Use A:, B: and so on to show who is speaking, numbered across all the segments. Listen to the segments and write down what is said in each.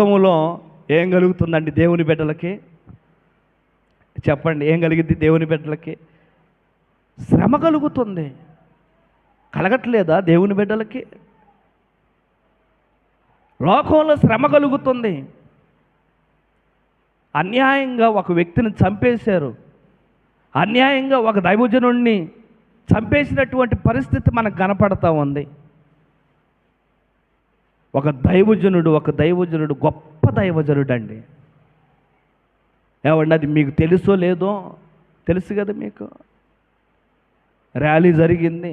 A: లోకంలో ఏం కలుగుతుందండి దేవుని బిడ్డలకి? చెప్పండి, ఏం కలిగింది దేవుని బిడ్డలకి? శ్రమ కలుగుతుంది. కలగట్లేదా దేవుని బిడ్డలకి? లోకంలో శ్రమ కలుగుతుంది. అన్యాయంగా ఒక వ్యక్తిని చంపేశారు. అన్యాయంగా ఒక దైవజనుడిని చంపేసినటువంటి పరిస్థితి మనకు కనపడతా ఉంది. ఒక దైవజనుడు గొప్ప దైవజనుడు అండి. ఏమండి, అది మీకు తెలుసో లేదో? తెలుసు కదా మీకు. ర్యాలీ జరిగింది.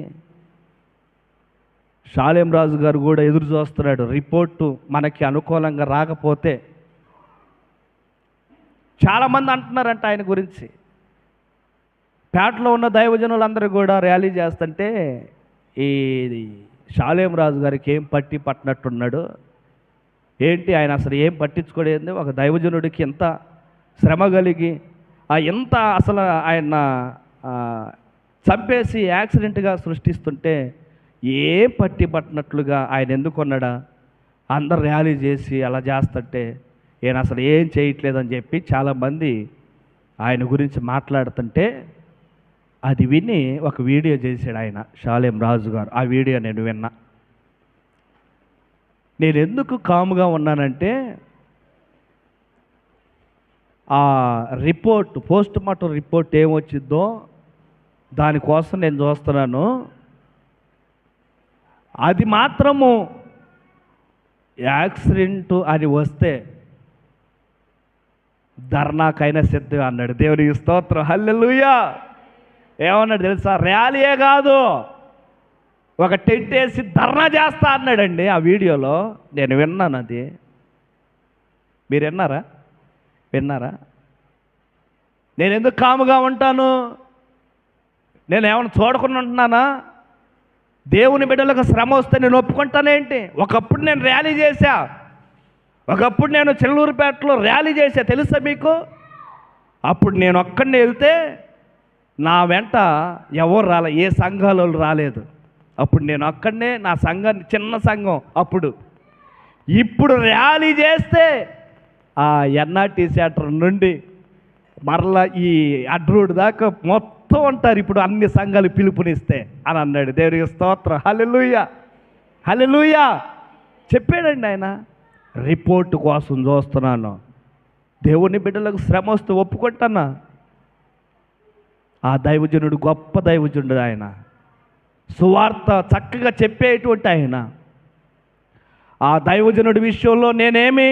A: షాలేం రాజు గారు కూడా ఎదురు చూస్తున్నాడు. రిపోర్టు మనకి అనుకూలంగా రాకపోతే చాలామంది అంటున్నారంట ఆయన గురించి. పేటలో ఉన్న దైవజనులందరూ కూడా ర్యాలీ చేస్తుంటే ఈ షాలేం రాజు గారికి ఏం పట్టినట్టున్నాడు. ఏంటి ఆయన అసలు ఏం పట్టించుకోలేదు. ఒక దైవజనుడికి ఎంత శ్రమ కలిగి ఎంత అసలు ఆయన చంపేసి యాక్సిడెంట్గా సృష్టిస్తుంటే ఏం పట్టినట్లుగా ఆయన ఎందుకున్నాడా? అందరు ర్యాలీ చేసి అలా చేస్తుంటే ఈయన అసలు ఏం చేయట్లేదని చెప్పి చాలామంది ఆయన గురించి మాట్లాడుతుంటే అది విని ఒక వీడియో చేశాడు ఆయన, షాలేం రాజు గారు. ఆ వీడియో నేను విన్నా. నేను ఎందుకు కాముగా ఉన్నానంటే ఆ రిపోర్ట్, పోస్ట్ మార్టం రిపోర్ట్ ఏమొచ్చిందో దానికోసం నేను చూస్తున్నాను. అది మాత్రము యాక్సిడెంట్ అని వస్తే ధర్నాకైనా సిద్ధం అన్నాడు. దేవునికి స్తోత్రం, హల్లెలూయా. ఏమన్నాడు తెలుసా? ర్యాలీయే కాదు, ఒక టెంట్ వేసి ధర్నా చేస్తా అన్నాడండి ఆ వీడియోలో. నేను విన్నాను. అది మీరు విన్నారా? నేను ఎందుకు కాముగా ఉంటాను? నేను ఏమైనా చూడకుండా ఉంటున్నానా? దేవుని బిడ్డలకు శ్రమ వస్తే నేను ఒప్పుకుంటానేంటి? ఒకప్పుడు నేను ర్యాలీ చేశా. ఒకప్పుడు నేను చెల్లూరుపేటలో ర్యాలీ చేశా, తెలుసా మీకు? అప్పుడు నేను ఒక్కడిని వెళ్తే నా వెంట ఎవరు రాలే, ఏ సంఘాల వాళ్ళు రాలేదు. అప్పుడు నేను ఒక్కడనే, నా సంఘాన్ని చిన్న సంఘం అప్పుడు. ఇప్పుడు ర్యాలీ చేస్తే ఆ ఎన్ఆర్టీ థియేటర్ నుండి మరలా ఈ అడ్రోడ్ దాకా మొత్తం ఉంటారు ఇప్పుడు అన్ని సంఘాలు పిలుపునిస్తే అని అన్నాడు. దేవునికి స్తోత్రం, హల్లెలూయా, హల్లెలూయా. చెప్పాడండి ఆయన. రిపోర్టు కోసం చూస్తున్నాను. దేవుని బిడ్డలకు శ్రమ వస్తే ఒప్పుకుంటానా? ఆ దైవజనుడు గొప్ప దైవజనుడు. ఆయన సువార్త చక్కగా చెప్పేటువంటి ఆయన. ఆ దైవజనుడి విషయంలో నేనేమి